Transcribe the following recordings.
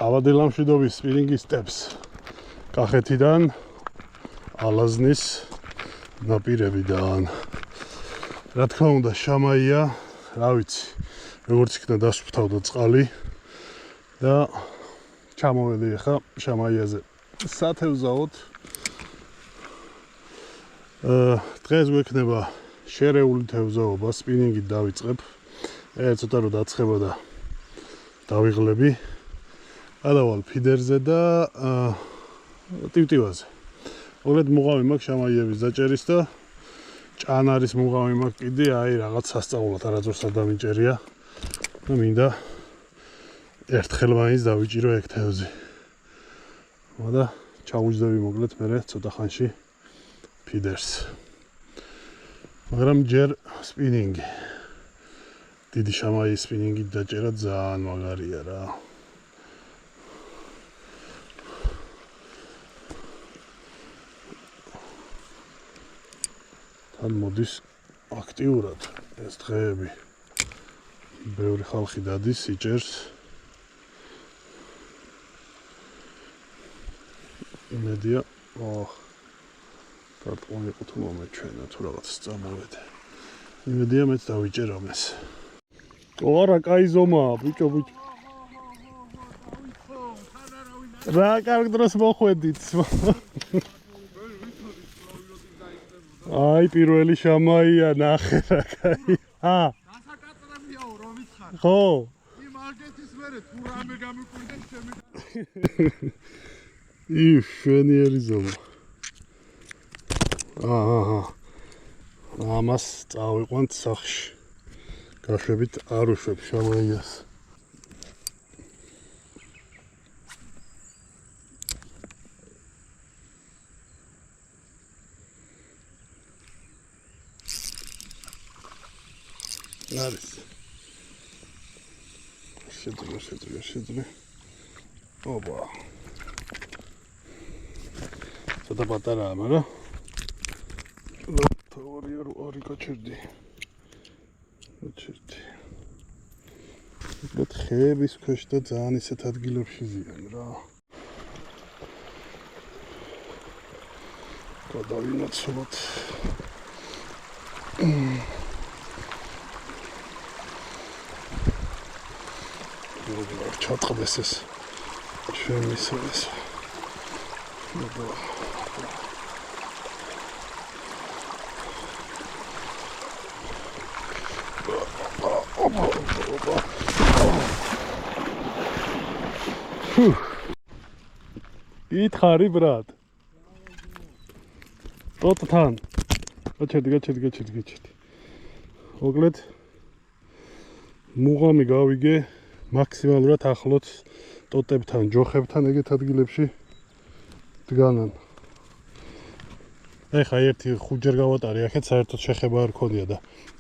ავადი ლამშვიდობის სპინინგისტებს კახეთიდან, ალაზნის ნაპირებიდან. რა თქმა უნდა, შამაია, რა ვიცი, როგორც იქნა დასუფთავდა წყალი და ჩამოვედი ახლა შამაიაზე სათევზაოდ. დღეს გვექნება შერეული თევზაობა, სპინინგით დავიწყებ. ცოტა რომ დაცხება და დავიღლები. გადავალ ფიდერზე და ტივტივაზე. მოგეთ მუღამი მაქვს შამაიების დაჭერის და ჭანარის მუღამი მაქვს კიდე, აი რაღაც სასწაულად არაძორს არ დამიჭერია და მინდა ერთხელ მაინც დავიჭირო ეგ თევზი. და ჩავუჯდები მოკლედ მერე ცოტა ხანში ფიდერს. მაგრამ ჯერ სპინინგი. დიდი შამაიის სპინინგით დაჭერა ძალიან მაგარია რა. თან მოდის აქტიურად ეს დღეები. ბევრი ხალხი დადის, იჭერს. იმედია, კარტონი იყო თუ მომეჩვენა თუ რაღაც წამოვედე. იმედია მეც დავიჭერ ამას. არა, კაი ზომაა, ბიჭო. რა კარგ დროს მოხვედით. აი, პირველი შამაია, ნახე რა კაი. დასაკატრებიაო, რომ ვიცხარ. ხო. იმ ალგეთის მერე თუ რამე გამიკვირდა შემი. შვენიერი ზომა. ამას წავიყვანთ სახლში. გაშვებით არ უშვებ შამაიას. არის. შეძლე. ოპა. ცოტა პატარაა, მაგრამ ორი გაჩერდი. უბრალოდ ხეების ქვეშ და ძალიან ისეთ ადგილებში ზიან რა. გადავინაცვლოთ. როგორ ჩატყდეს ეს ჩვენი ეს. ითხარი ბრატ. ტოტთან. გაჩერდი. მოკლედ მუღამი გავიგე მაქსიმალურად ახლოც ტოტებთან, ჯოხებთან ეგეთ ადგილებში დგანან. ეხა ერთი ხუთჯერ გავატარე აქეთ, საერთოდ შეხება არ ქონია და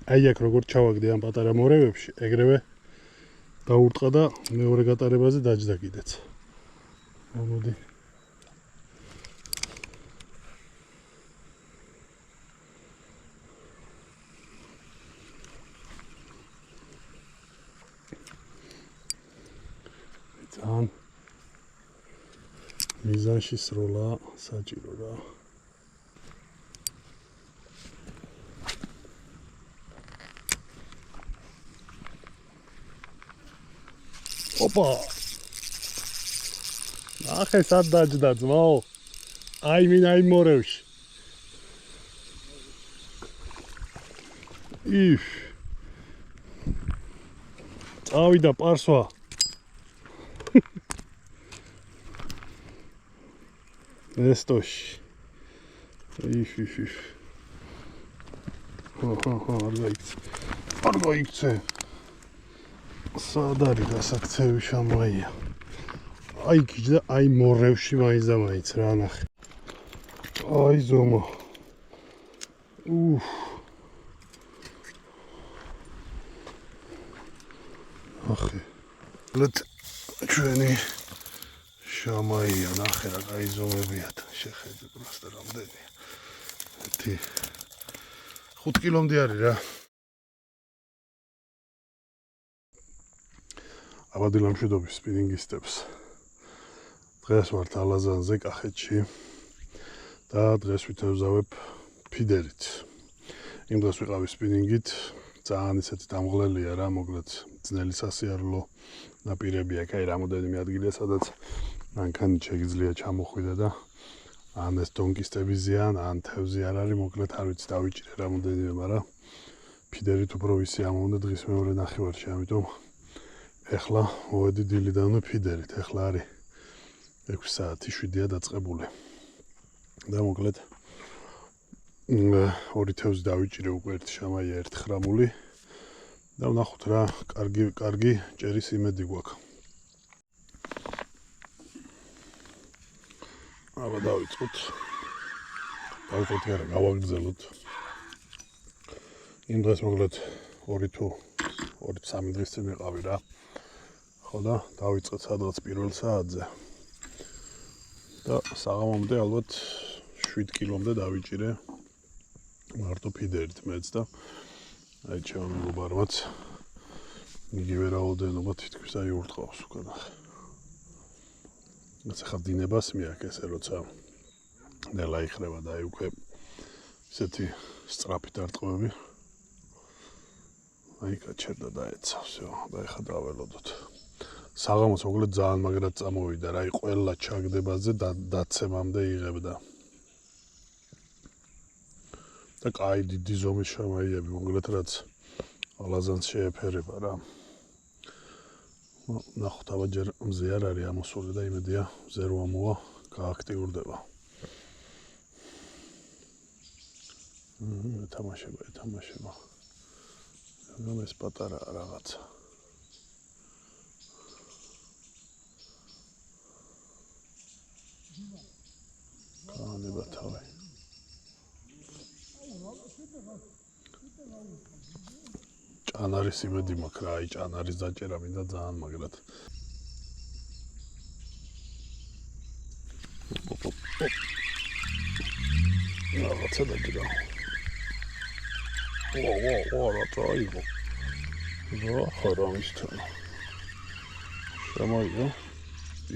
აი აქ როგორ ჩავაგდე ამ პატარა მორევებში, ეგრევე დაურტყა და მეორე გატარებაზე დაჯდა კიდეც. მოდი. ძალიან მიზანში სროლა საჭირო რა. ოპა. ახე სად დაჯდა ძმაო. აი მორევში. წავიდა პარსვა. ნესტოში. არ გაიქცე. სად არის გასაქცევი შამაია. აი გიჯდა, აი მორევში მაინც და მაინც რა ნახე. აი ზომა. ახე. ჩვენი შამაია, ნახე რა კაი ზომებია და შეხედე პროსტა რამდენია. 5 კილომდე არის რა. ავადი ლამშვიდობის სპინინგისტებს დღეს ვართ ალაზანზე, კახეთში და დღეს ვითევზავებ ფიდერით. იმ დღეს ვიყავი სპინინგით, ძალიან ისეთი დამღლელია რა, მოკლედ ძნელი სასიარულო ნაპირები აქ, აი რამოდენიმე ადგილია, სადაც მანქანით შეგიძლია ჩამოხვიდე და ან ეს დონკისტები ზიან, ან თევზი არ არის, მოკლედ არ ვიცი დავიჭირე რამოდენიმე, მაგრამ ფიდერით უფრო ვისი ამოვნდა დღის მეორე ნახევარში, ამიტომ ეხლა მოვედი დილიდანვე ფიდერით, ეხლა არის 6 საათი 7-ია დაწყებული. და მოკლედ ორი თევზი დავიჭირე უკვე ერთი შამაია, ერთი ხრამული და ვნახოთ რა, კარგი ჭერის იმედი გვაქვს. აბა დავიწყოთ. დავიწყოთ არა, გავაგრძელოთ. იმ დღეს მოკლედ 2-3 დღის წინ ვიყავი რა. ხო და დავიწყეთ სადღაც პირველ საათზე. და საღამომდე ალბათ 7 კილომდე დავიჭირე მარტო ფიდერით მეც და აი ჩემო მეგობარმაც იგივე რაოდენობა თითქმის აი ურტყავს უკან. ეს ახლა დინებას მიაქ ესე როცა ნელა იხრება და აი უკვე ისეთი სწრაფი დარტყმები. აი გაჩერდა და ეცავსო და ეხლა დაველოდოთ. საღამოს მოკლედ ძალიან მაგრად წამოვიდა რა, აი ყველა ჩაგდებაზე და დაცემამდე იღებდა. და კაი დიდი ზომის შამაიები მოკლედ რაც ალაზანს შეეფერება რა. ნახოთ აბა ჯერ მზე არ არის ამოსული და იმედია მზე რო ამოვა გააქტიურდება. ეთამაშება. რომ ეს პატარა რაღაცა. გაანება თავი. ჭანარის იმედი მაქვს რა, აი ჭანარის დაჭერა მინდა ძალიან მაგრად. რაღაცა დაჭერა. რა აიღო. რა ხარამისთან. შამაია.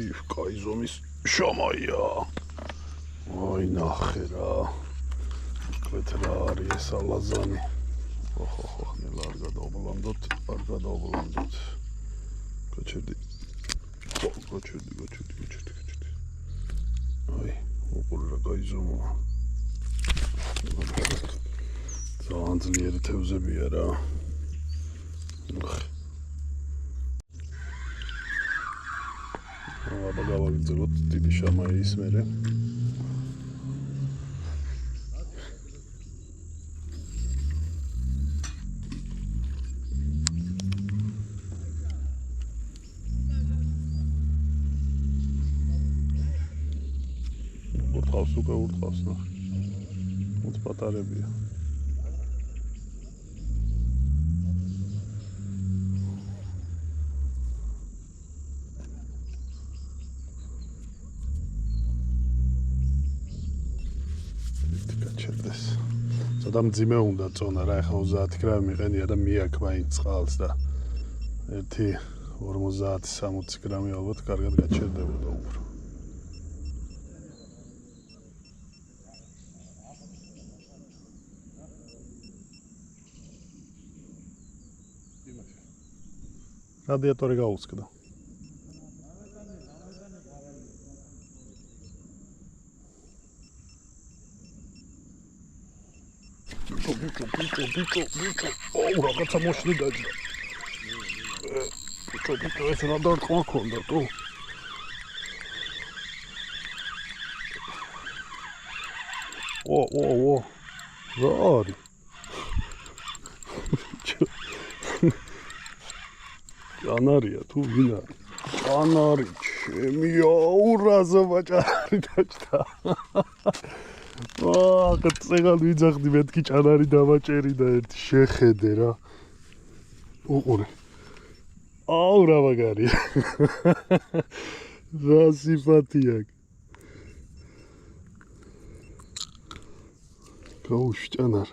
იქ კაი ზომის შამაია. აი ნახე რა. მოკლედ რა არის ეს ალაზანი. ხო, ნელა არ გადავბლანდოთ. გაჩერდი. აი, უყურე რა კაი ზომაა. ძალიან ძლიერი თევზებია რა. აბა გავაგრძელოთ დიდი შამაიის მერე. ურტყავს ნახე. მოც პატარებია. და მძიმე უნდა წონა რა, ახლა 30 გრამი მიყენია და მიაქ მაინც წყალს და ერთი 50-60 გრამი ალბათ კარგად გაჩერდებოდა უფრო. რადიატორი გაუწკდა. ბიჭო, რაღაცა მოშლი დაჭრა. ბიჭო, ეს რა დარტყმა ქონდა თუ? რა არის? ჭანარია თუ ვინა? ჭანარი, ჩემი აურაზობა ჭანარი დაჭრა. წეგან ვიძახდი მეთქი ჭანარი დავაჭერი და ერთი შეხედე რა. უყურე. აუ რა მაგარია. რა სიფათია. გაუშვი ჭანარ.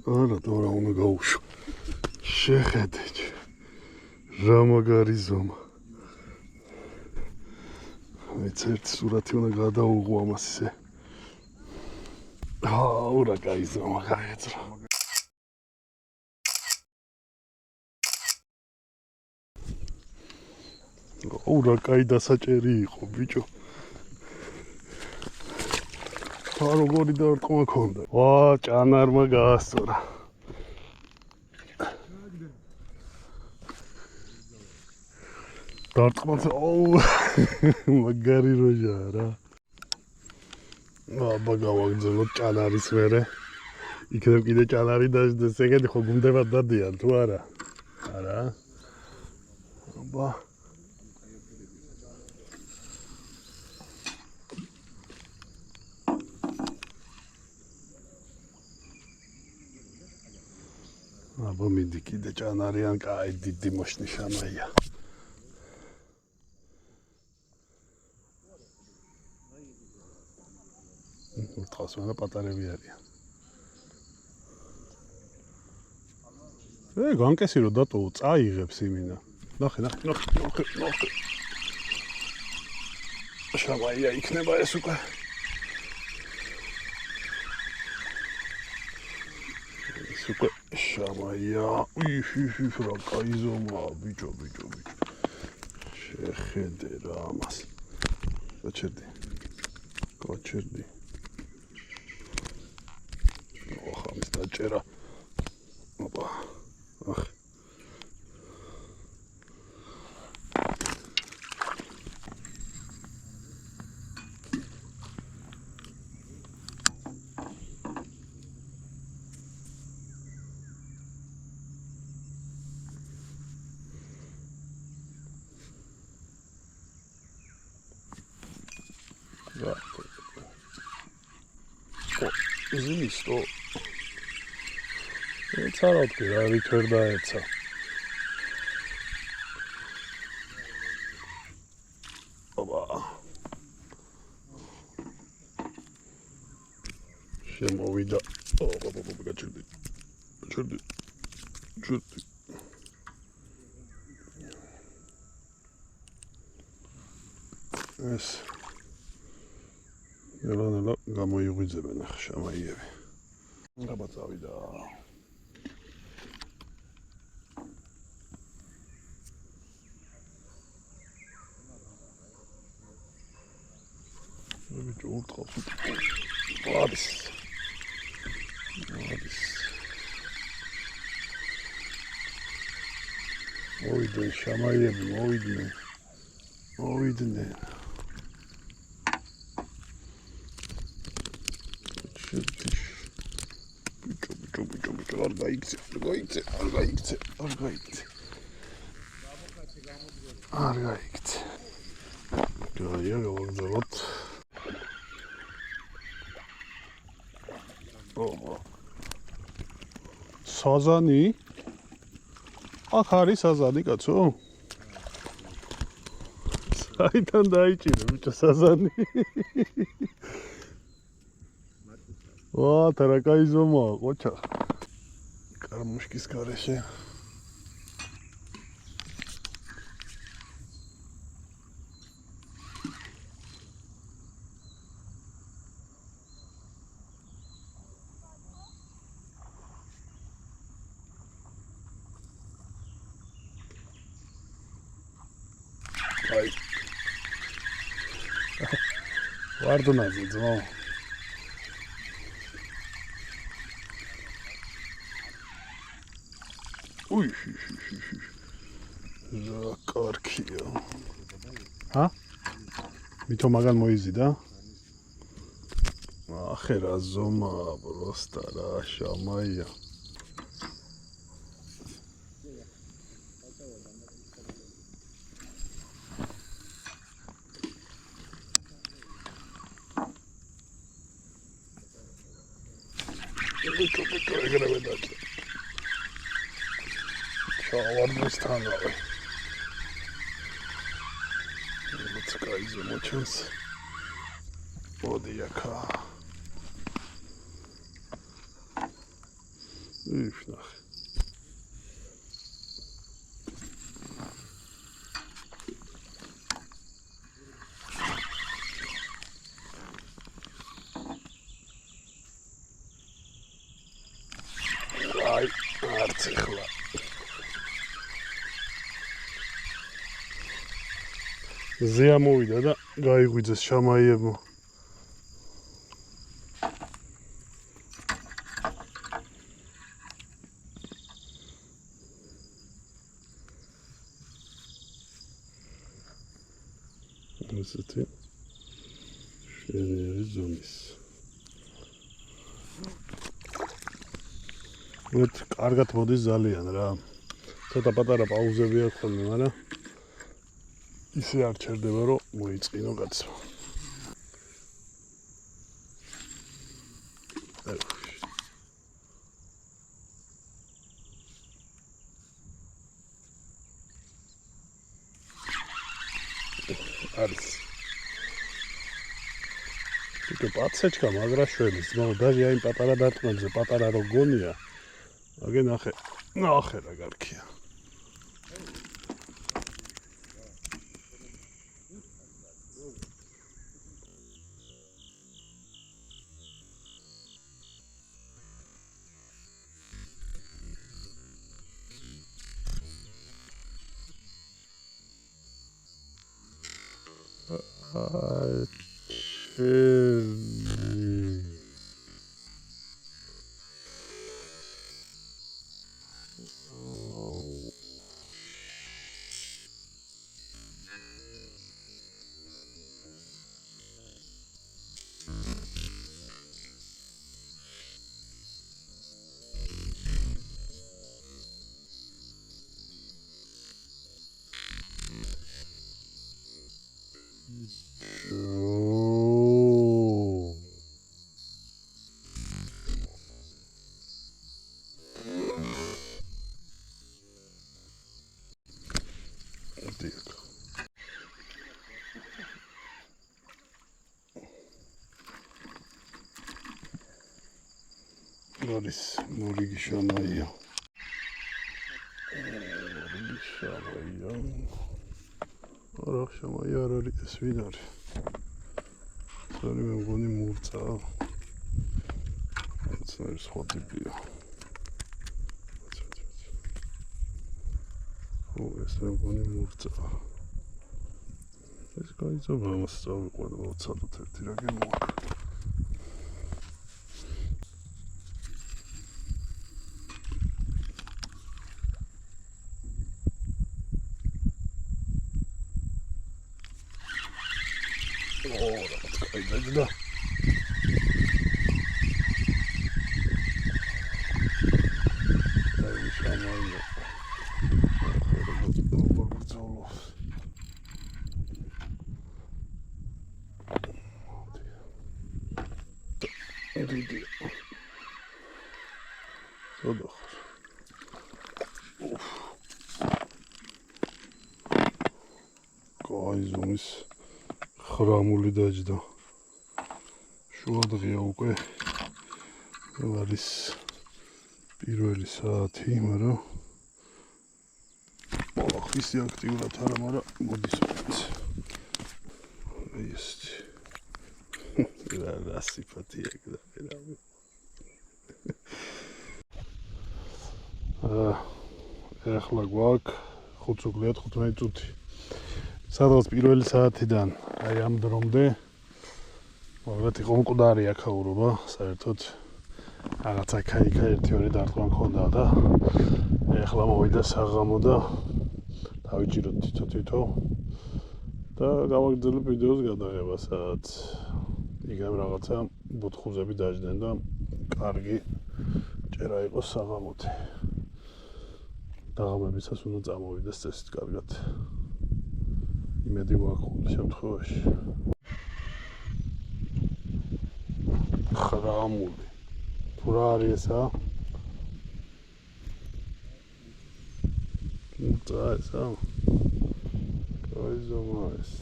არა, თორა უნდა გაუშვი. შეხედე. რა მაგარი ზომა. მეც ერთი სურათი უნდა გადაუღო ამას ისე. რა კაი ზომა გაეძრა. რა კაი დასაჭერი იყო ბიჭო. როგორი დარტყმა ქონდა. ჭანარმა გაასწორა. დარტყმაზე მაგარი როჟაა რა. აბა გავაგზავნოთ ჭანარის მერე. იქნებ კიდე ჭანარი დაждდეს. ეგეთი ხო გუნდებად დადიან თუ არა? არა. აბა აბა მიდი კიდე ჭანარიან კაი დიდი მოშნი შამაია. თავს მანა პატარები არიან. განკესი რომ დატო წაიღებს იმინა. ნახე. შამაია იქნება ეს უკვე. უკვე შამაია. რა კაი ზომაა ბიჭო. შეხედე რა ამას. გაჩერდი. ხამის დაჭერა. აბა. ზისტო. ეცარავდი რა რით ვერ დაეცა. აბა. შემოვიდა. გაჩერდი. ეს ელანელა გამოიღვიძებენ ახ შამაიები. აბა წავიდა. ბიჭო ურტყავს. არის. მოვიდნენ შამაიები, მოვიდნენ. ბიჭო, არ გაიქცე. გაია გავაგზავნოთ. საზანი? აქ არის საზანი, კაცო? საიდან დაიჭირე ბიჭო საზანი? რა კაი ზომაა, ყოჩა. კარმუშკის გარეშე. აი. ვარდონაზე ძმო. რა კარქია. მითო მაგან მოიზიდა? ახე რა ზომაა, პროსტა რა შამაია. ეგრევე დაჭრა. ჩავარდნისთანავე. კაი ზომოჩანს. მოდი აქა. ნახე. ზეა მოვიდა და გაიღვიძეს შამაიებმა. ესეთი შენიერი ზომის. ვეთ კარგად მოდის ძალიან რა. ცოტა პატარა პაუზები აქვს ხოლმე, მაგრამ ისე არ ჩერდება რომ მოიწყინო კაცო. არის თვითონ პაცეჩკა მაგრაშველის ძმა დაჟე აი პატარა დარტყმებზე პატარა რო გონია აგე ნახე რა გარქია არის მორიგი შამაია. არა შამაია არ არის ეს ვინ არის? მე მგონი მურწაა. ეს სხვა ტიპია. ეს მე მგონი მურწაა. ეს გაიწოვა მოსწავლე მოცადოთ ერთი რა გემოაქვს. და აი შამაია ზომის ხრამული დაჯდა შუადღია უკვე არის პირველი საათი, მაგრამ ისე აქტიურად არა, მაგრამ მოდის ვინც. ეს რა სიფათია და ახლა გვაქვს 5 წუთი 15 წუთი. სადღაც პირველი საათიდან აი ამ დრომდე მაგათ იყო მკვდარი აქაურობა, საერთოდ რაღაც აქა-იქა 1-2 დარტყმა მქონდა და ეხლა მოვიდა საღამო და დავიჭიროთ თითო და გავაგრძელებ ვიდეოს გადაღება სადაც იგივე რაღაცა ბუთხუზები დაждდნენ და კარგი ჭერა იყოს საღამოთი. დაღამებისას უნდა წამოვიდეს წესით კარგად. იმედი გვაქვს ყოველ შემთხვევაში. ხრამული. თუ რა არის ესა? და ესა? გაიზომა ეს.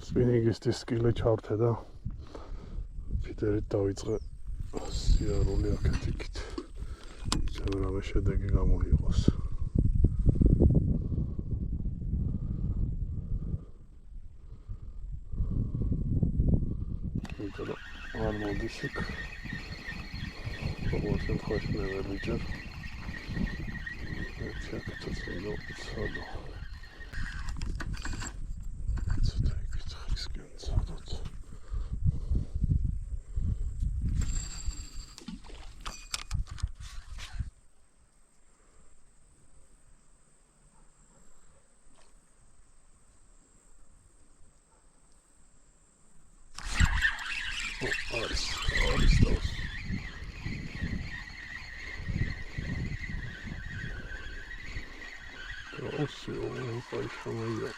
სპინინგისტის სკილი ჩავრთე და ფიტერით დავიწყე სიარული აქეთ-იქით. ისევ რამე შედეგი გამოიღოს. არ მოდის იქ. ყოველ შემთხვევაში მე ვერ ვიჭერ. ჩაკეთოთ რომ ცოდო. აი შამაია.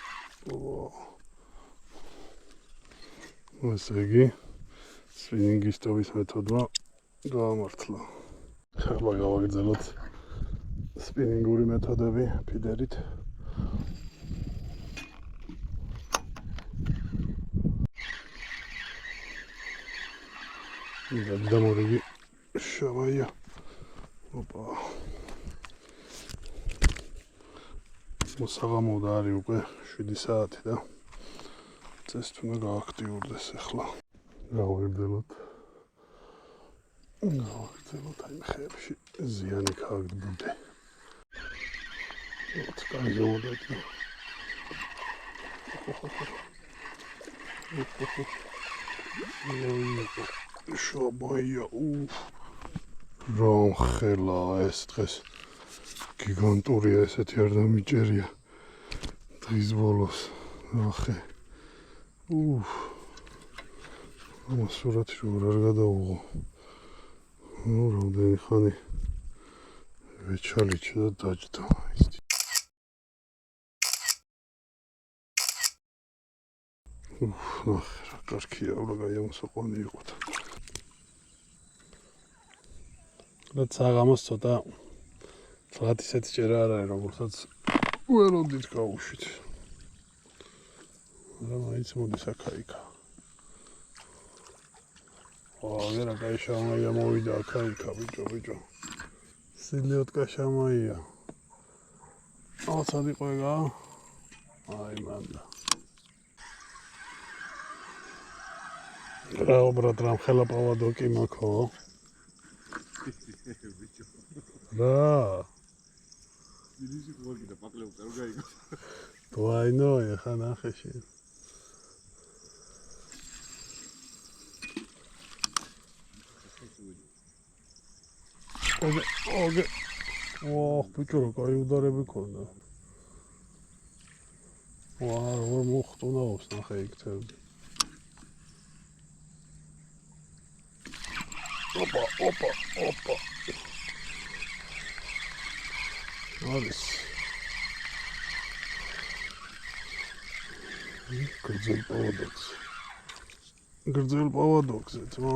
ესე იგი სვინინგის ტოვის მეთოდმა გაამართლა. ახლა გავაგრძელოთ სპინინგური მეთოდები ფიდერით. დამორიგი შამაია. ოპა. მოსაღამოა არის უკვე 7 საათი და წეს თუნდა გააქტიურდეს ახლა. გავაგრძელოთ აი ხეებში ზიანი ქააგდ ბუდე. ოთ კაიზოდეთ. შაბაია რომ ხელა ეს დღეს გიგანტურია ესეთი არ დამიჭერია დღის ბოლოს ნახე ამას სურათი როგორ არ გადაუღო რამდენი ხანი ვეჩალიჩა და დაჯდა ნახე რა კარგია ვრაგაი ამოსაყვანი იყო რაც საღამოს ცოტა ცალად ისეთი ჭერა არ არის როგორცაც ველოდით გავუშვით მაგრამ მაინც მოდის აქა-იქა ვერა კაი შამაია მოვიდა აქა-იქა ბიჭო სილიოთ კაშამაია ავცად იყო ეგა აი მანდა რა უბრალოდ რამ ხელა პავადოკი მაქო რა ვილიში ყოლი და პაკლევ კარგაიგო თვაინო ეხა ნახეში ოგე ბიჭო რა კაი უდარები ქონდა როგორ მოხტუნაობს ნახე იქ თევი ოპა არის გრძელ პავადოქზე ძმა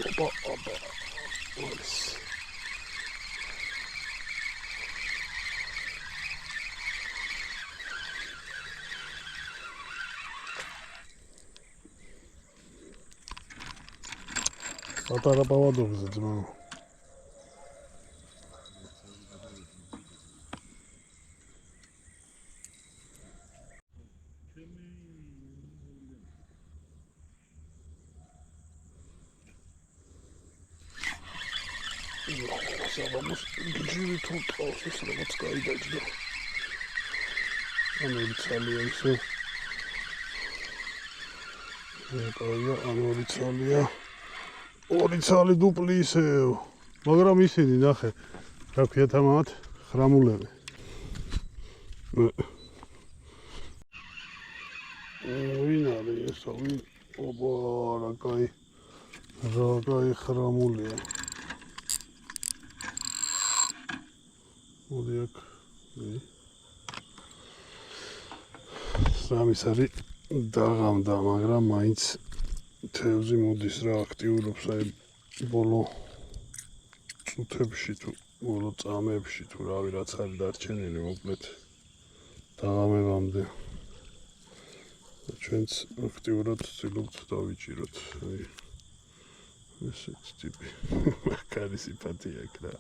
ოპა არის პატარა პავადოქზე ძმა საღამოს ჯირი თუ ყავს ეს რაღაც გაიდაჭდა ამორი ცალია ისე ამორი ცალია ორი ცალი დუპლი ისევ მაგრამ ისინი ნახე რა ქვიათ ამათ ხრამულები ვინ არის ესა ვინ ოპა რა კაი ხრამულია მოდი აქ სამის არის დაღამდა მაგრამ მაინც თევზი მოდის რა აქტიურობს აი ბოლო წუთებში თუ ბოლო წამებში თუ რავი რაც არის დარჩენილი მოკლედ დაღამებამდე ჩვენც აქტიურად ვცდილობთ დავიჭიროთ აი ესეთი ტიპი მაგარი სიფათი აქვს რა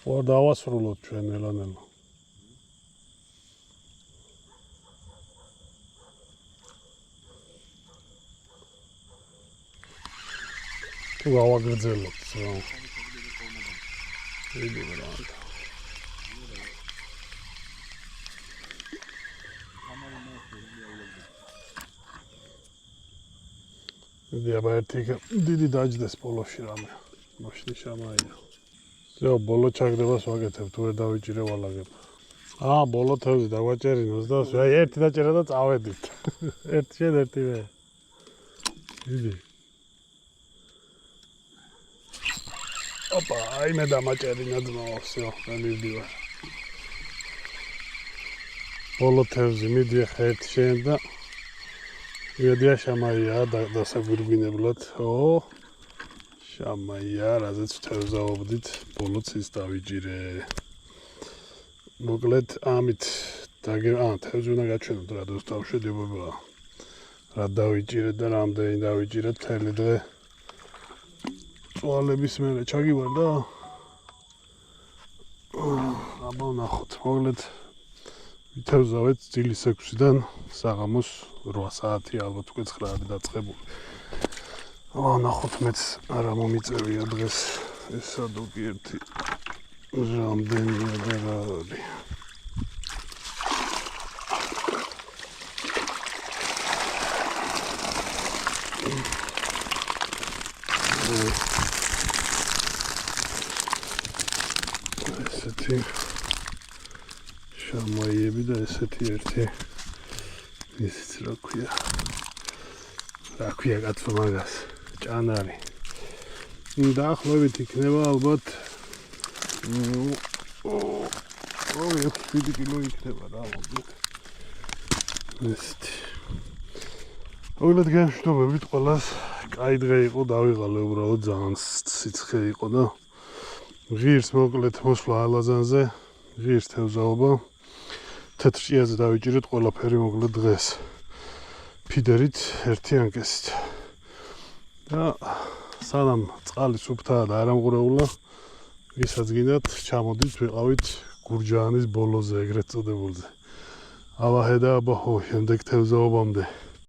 ვარ დავასრულოთ ჩვენ ელანელო თუ გავაგრძელოთ რა იგი ვერანდა დიდი დაჯდეს პოლოში რამე მაშინ შამაია ზეო ბოლო ჩაგდებას ვაკეთებ თუ ვერ დავიჭირე ვალაგებ ბოლო თევზი დაგვაჭერინოს და აი ერთი დაჭერა და წავედით. ერთი შენ ერთი მე. იდი. ოპა, აი მე დამაჭერინა ძმაო, всё, მე მივდივარ. ბოლო თევზი მიდი ხა ერთი შენ და მიდია შამაია დასაგვირგვინებლად. ო შამაია, რაზეც თევზაობდით, ბოლოც ის დავიჭირე. მოკლედ ამით თევზი უნდა გაჩვენოთ რა დროს დავშედებობა. რა დავიჭირე და რამდენი დავიჭირე მთელი დღე. წვალების მერე ჩაგივარდა. აბა ნახოთ, მოკლედ ვითევზავეთ ძილის 6-დან საღამოს 8 საათი ალბათ უკვე 9 არის დაწყებული. აბა ნახოთ მეც არა მომიწევია დღეს ეს სადუკი ერთი რამდენია და რა არის. ესეთი შამაიები და ესეთი ერთი ისიც რა ქვია კაცო მაგას ჭანარი. დაახლოებით იქნება ალბათ 6-7 კილო იქნება რა მოკლედ. ესეთი. მოკლედ განშტობებით ყველას კაი დღე იყო, დავიღალე უბრალოდ ძალიან სიცხე იყო და ღირს მოკლედ მოსვლა ალაზანზე, ღირს თევზაობა. თეთრ ჭიაზე დავიჭირეთ ყველაფერი მოკლედ დღეს. ფიდერით ერთი ანკესით. და სანამ წყალი სუფთაა და არ ამღვრეულა, ვისაც გინდათ ჩამოდით ვიყავით გურჯაანის ბოლოზე ეგრეთ წოდებულზე. აბა ჰედა აბა ხო შემდეგ თევზაობამდე.